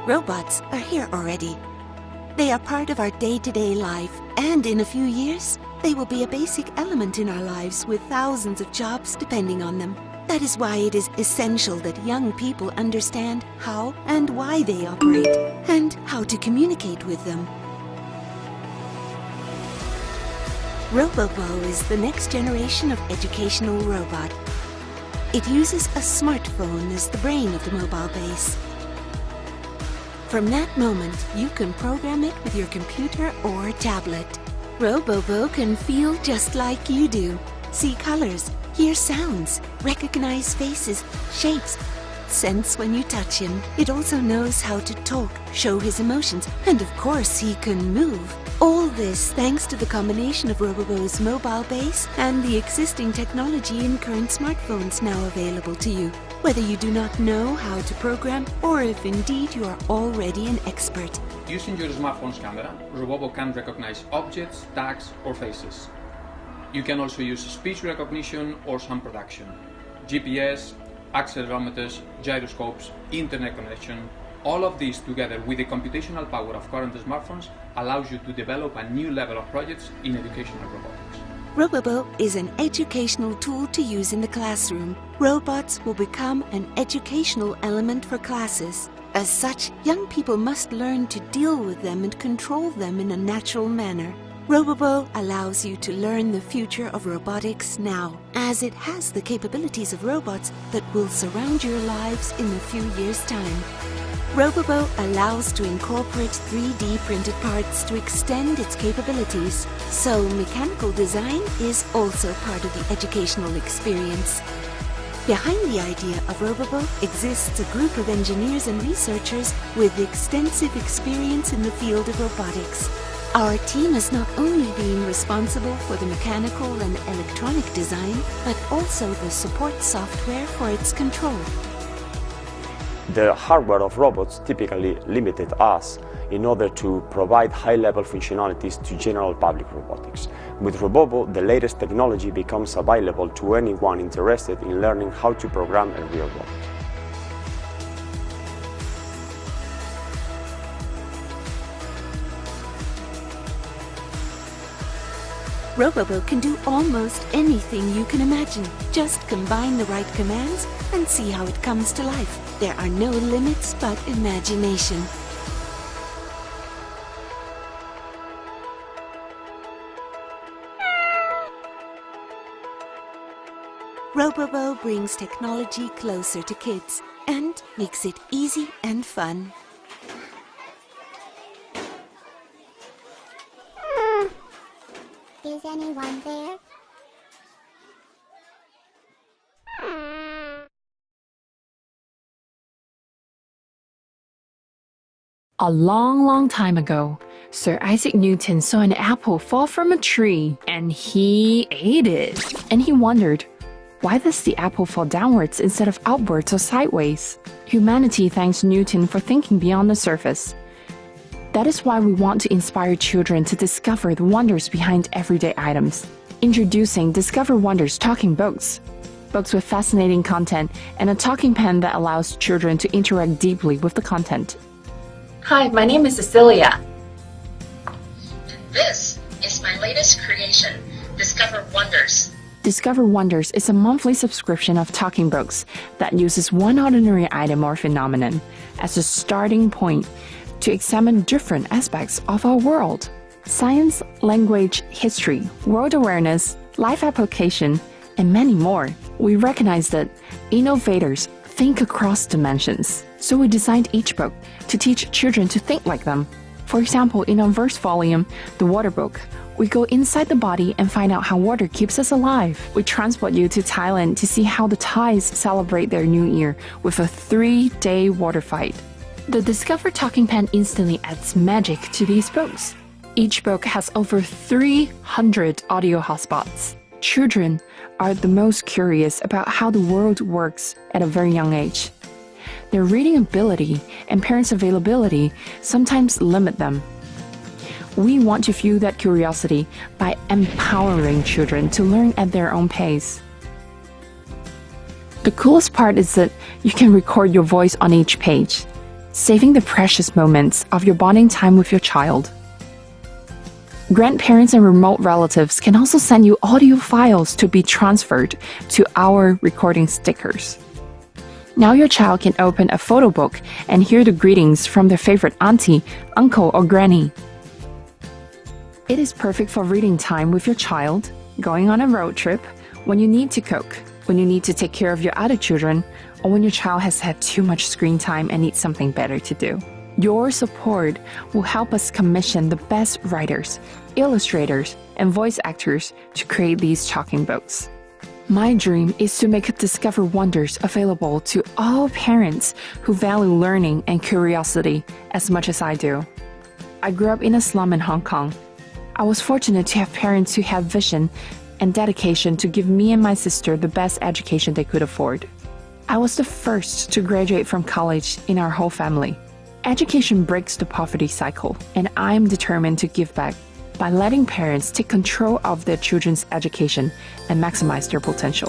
Robots are here already. They are part of our day-to-day life, and in a few years, they will be a basic element in our lives with thousands of jobs depending on them. That is why it is essential that young people understand how and why they operate, and how to communicate with them. Robobo is the next generation of educational robot. It uses a smartphone as the brain of the mobile base. From that moment, you can program it with your computer or tablet. Robobo can feel just like you do, see colors, hear sounds, recognize faces, shapes, sense when you touch him. It also knows how to talk, show his emotions, and of course he can move. All this thanks to the combination of Robobo's mobile base and the existing technology in current smartphones now available to you. Whether you do not know how to program or if indeed you are already an expert. Using your smartphone's camera, Robobo can recognize objects, tags or faces. You can also use speech recognition or sound production, GPS, accelerometers, gyroscopes, internet connection. All of these together with the computational power of current smartphones allows you to develop a new level of projects in educational robotics. Robobo is an educational tool to use in the classroom. Robots will become an educational element for classes. As such, young people must learn to deal with them and control them in a natural manner. Robobo allows you to learn the future of robotics now, as it has the capabilities of robots that will surround your lives in a few years' time. Robobo allows to incorporate 3D printed parts to extend its capabilities, so mechanical design is also part of the educational experience. Behind the idea of Robobo exists a group of engineers and researchers with extensive experience in the field of robotics. Our team has not only been responsible for the mechanical and electronic design, but also the support software for its control. The hardware of robots typically limited us in order to provide high-level functionalities to general public robotics. With Robobo, the latest technology becomes available to anyone interested in learning how to program a real robot. Robobo can do almost anything you can imagine. Just combine the right commands and see how it comes to life. There are no limits but imagination. Robobo brings technology closer to kids and makes it easy and fun. Is anyone there? A long time ago, Sir Isaac Newton saw an apple fall from a tree, and he ate it. And he wondered, why does the apple fall downwards instead of outwards or sideways? Humanity thanks Newton for thinking beyond the surface. That is why we want to inspire children to discover the wonders behind everyday items. Introducing Discover Wonders talking books. Books with fascinating content and a talking pen that allows children to interact deeply with the content. Hi, my name is Cecilia. And this is my latest creation, Discover Wonders. Discover Wonders is a monthly subscription of talking books that uses one ordinary item or phenomenon as a starting point to examine different aspects of our world. Science, language, history, world awareness, life application, and many more. We recognize that innovators think across dimensions, so we designed each book to teach children to think like them. For example, in our first volume, The Water Book, we go inside the body and find out how water keeps us alive. We transport you to Thailand to see how the Thais celebrate their New Year with a 3-day water fight. The Discover Talking Pen instantly adds magic to these books. Each book has over 300 audio hotspots. Children are the most curious about how the world works at a very young age. Their reading ability and parents' availability sometimes limit them. We want to fuel that curiosity by empowering children to learn at their own pace. The coolest part is that you can record your voice on each page. saving the precious moments of your bonding time with your child. Grandparents and remote relatives can also send you audio files to be transferred to our recording stickers. Now your child can open a photo book and hear the greetings from their favorite auntie, uncle, or granny. It is perfect for reading time with your child, going on a road trip, when you need to cook, when you need to take care of your other children, or when your child has had too much screen time and needs something better to do. Your support will help us commission the best writers, illustrators, and voice actors to create these talking books. My dream is to make Discover Wonders available to all parents who value learning and curiosity as much as I do. I grew up in a slum in Hong Kong. I was fortunate to have parents who had vision and dedication to give me and my sister the best education they could afford. I was the first to graduate from college in our whole family. Education breaks the poverty cycle, and I am determined to give back by letting parents take control of their children's education and maximize their potential.